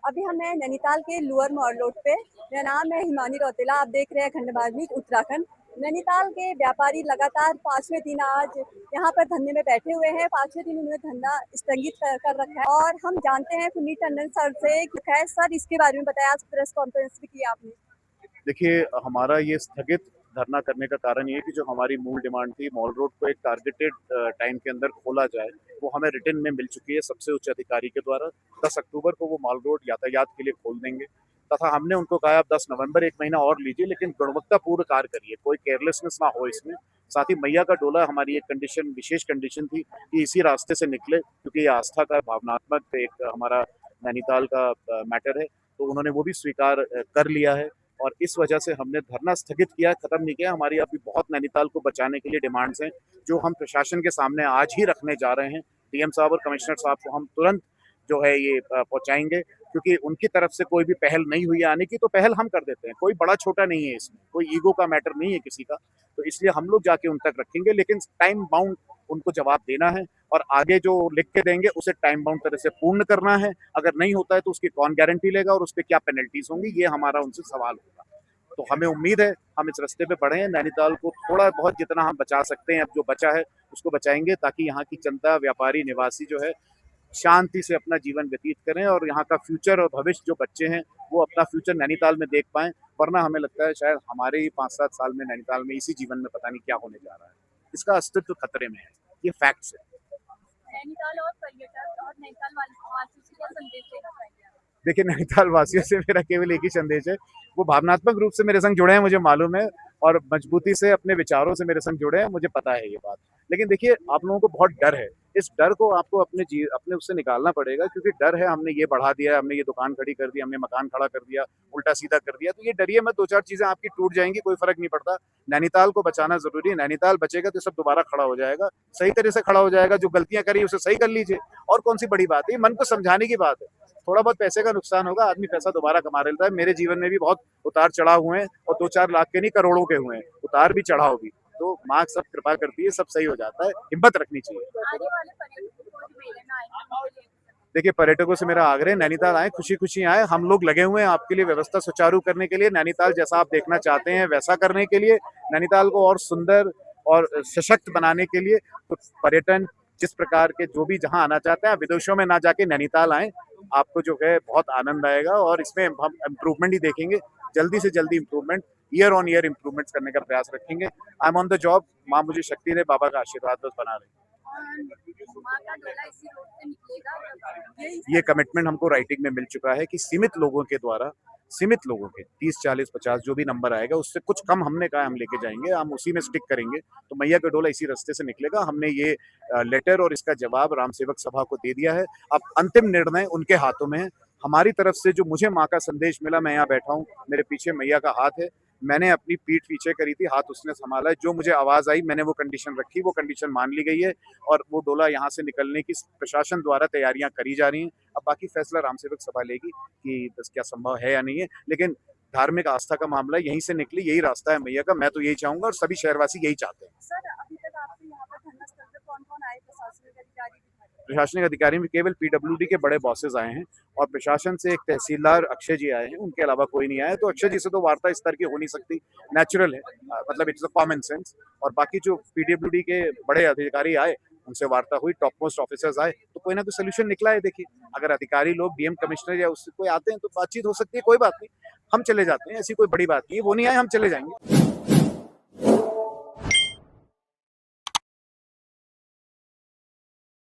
अभी हम हैं नैनीताल के लोअर मॉल रोड पे। मेरा नाम है हिमानी रौतेला। आप देख रहे हैं खंड मार्मिक उत्तराखंड। नैनीताल के व्यापारी लगातार पांचवें दिन आज यहाँ पर धरने में बैठे हुए हैं। पांचवें दिन उन्होंने धरना स्थगित कर रखा है और हम जानते हैं पुनीत टंडन सर से। खैर सर, इसके बारे में बताया, आज प्रेस कॉन्फ्रेंस भी की आपने। देखिए, हमारा ये स्थगित धरना करने का कारण ये है कि जो हमारी मूल डिमांड थी, मॉल रोड को एक टारगेटेड टाइम के अंदर खोला जाए, वो हमें रिटन में मिल चुकी है सबसे उच्च अधिकारी के द्वारा। 10 अक्टूबर को वो मॉल रोड यातायात के लिए खोल देंगे तथा हमने उनको कहा आप 10 नवंबर 1 महीना और लीजिए, लेकिन गुणवत्तापूर्ण कार्य करिए, कोई केयरलेसनेस ना हो इसमें। साथ ही मैया का डोला हमारी एक कंडीशन, विशेष कंडीशन थी कि इसी रास्ते से निकले, क्योंकि ये आस्था का भावनात्मक एक हमारा नैनीताल का मैटर है, तो उन्होंने वो भी स्वीकार कर लिया है। और इस वजह से हमने धरना स्थगित किया, खत्म नहीं किया। हमारी अभी बहुत नैनीताल को बचाने के लिए डिमांड्स हैं, जो हम प्रशासन के सामने आज ही रखने जा रहे हैं। डीएम साहब और कमिश्नर साहब को हम तुरंत जो है ये पहुंचाएंगे, क्योंकि उनकी तरफ से कोई भी पहल नहीं हुई आने की, तो पहल हम कर देते हैं। कोई बड़ा छोटा नहीं है इसमें, कोई ईगो का मैटर नहीं है किसी का, तो इसलिए हम लोग जाके उन तक रखेंगे, लेकिन टाइम बाउंड उनको जवाब देना है और आगे जो लिख के देंगे उसे टाइम बाउंड तरह से पूर्ण करना है। अगर नहीं होता है तो उसकी कौन गारंटी लेगा और उस पर क्या पेनल्टीज होंगी, ये हमारा उनसे सवाल होगा। तो हमें उम्मीद है हम इस रास्ते पे बढ़े हैं। नैनीताल को थोड़ा बहुत जितना हम बचा सकते हैं, अब जो बचा है उसको बचाएंगे, ताकि यहाँ की जनता, व्यापारी, निवासी जो है शांति से अपना जीवन व्यतीत करें और यहाँ का फ्यूचर और भविष्य, जो बच्चे हैं वो अपना फ्यूचर नैनीताल में देख पाएं। वरना हमें लगता है शायद हमारे ही 5-7 साल में नैनीताल में इसी जीवन में पता नहीं क्या होने जा रहा है। इसका अस्तित्व खतरे में है, ये फैक्ट्स है। नैनीताल और पर्यटक और नैनीताल वासियों से क्या संदेश देना चाहिए? देखिए, नैनीताल वासियों से मेरा केवल एक ही संदेश है, वो भावनात्मक रूप से मेरे संग जुड़े हैं, मुझे मालूम है, और मजबूती से अपने विचारों से मेरे संग जुड़े हैं, मुझे पता है ये बात। लेकिन देखिए, आप लोगों को बहुत डर है, इस डर को आपको अपने उससे निकालना पड़ेगा, क्योंकि डर है हमने ये बढ़ा दिया, हमने ये दुकान खड़ी कर दी, हमने मकान खड़ा कर दिया, उल्टा सीधा कर दिया, तो ये डरिए मत, 2-4 चीजें आपकी टूट जाएंगी, कोई फर्क नहीं पड़ता। नैनीताल को बचाना जरूरी है, नैनीताल बचेगा तो सब दोबारा खड़ा हो जाएगा, सही तरह से खड़ा हो जाएगा। जो गलतियां करी उसे सही कर लीजिए, और कौन सी बड़ी बात है, मन को समझाने की बात है। थोड़ा बहुत पैसे का नुकसान होगा, आदमी पैसा दोबारा कमा लेता है। मेरे जीवन में भी बहुत उतार चढ़ाव हुए हैं, और 2-4 लाख के नहीं, करोड़ों के हुए हैं, उतार भी चढ़ाव भी। तो माँ सब कृपा करती है, सब सही हो जाता है, हिम्मत रखनी चाहिए। आने वाले पर्यटकों को जो मेले में आएंगे, देखिए, पर्यटकों से मेरा आग्रह है, नैनीताल आए, खुशी खुशी आए। हम लोग लगे हुए हैं आपके लिए व्यवस्था सुचारू करने के लिए, नैनीताल जैसा आप देखना चाहते हैं वैसा करने के लिए, नैनीताल को और सुंदर और सशक्त बनाने के लिए। तो पर्यटन जिस प्रकार के जो भी जहां आना चाहते हैं, विदेशों में ना जाके नैनीताल आए, आपको जो है बहुत आनंद आएगा, और इसमें हम इम्प्रूवमेंट ही देखेंगे, जल्दी से जल्दी improvement, year on year improvements करने का प्रयास रखेंगे। I am on the job, माँ मुझे शक्ति दे, बाबा का आशीर्वाद बस बना रहे। माँ का डोला इसी रोड से निकलेगा। ये कमिटमेंट हमको राइटिंग में मिल चुका है कि सीमित लोगों के द्वारा, सीमित लोगों के 30, 40, 50 जो भी नंबर आएगा, उससे कुछ कम हमने कहा हम लेके जाएंगे, हम उसी में स्टिक करेंगे। तो मैया का डोला इसी रास्ते से निकलेगा। हमने ये लेटर और इसका जवाब राम सेवक सभा को दे दिया है। अब अंतिम निर्णय उनके हाथों में है। हमारी तरफ से जो मुझे माँ का संदेश मिला, मैं यहाँ बैठा हूँ, मेरे पीछे मैया का हाथ है, मैंने अपनी पीठ पीछे करी थी, हाथ उसने संभाला है, जो मुझे आवाज आई मैंने वो कंडीशन रखी, वो कंडीशन मान ली गई है, और वो डोला यहाँ से निकलने की प्रशासन द्वारा तैयारियां करी जा रही हैं। अब बाकी फैसला राम सेवक सभा लेगी कि बस क्या संभव है या नहीं है, लेकिन धार्मिक आस्था का मामला यहीं से निकली, यही रास्ता है मैया का, मैं तो यही चाहूंगा और सभी शहरवासी यही चाहते हैं। सर, अभी तक आपसे यहाँ पर धरना स्थल पे कौन-कौन आए, प्रशासनिक अधिकारी? प्रशासनिक अधिकारी में केवल पीडब्ल्यूडी के बड़े बॉसेस आए हैं, और प्रशासन से एक तहसीलदार अक्षय जी आए हैं, उनके अलावा कोई नहीं आया। तो अक्षय जी से तो वार्ता इस तरह की हो नहीं सकती, नेचुरल है, मतलब इट्स अ कॉमन सेंस। और बाकी जो पीडब्ल्यूडी के बड़े अधिकारी आए, उनसे वार्ता हुई, टॉप मोस्ट ऑफिसर्स आए, तो कोई ना कोई सोल्यूशन निकला है। देखिए, अगर अधिकारी लोग, डीएम, कमिश्नर या उससे कोई आते हैं तो बातचीत हो सकती है, कोई बात नहीं, हम चले जाते हैं, ऐसी कोई बड़ी बात नहीं है। वो नहीं आए, हम चले जाएंगे।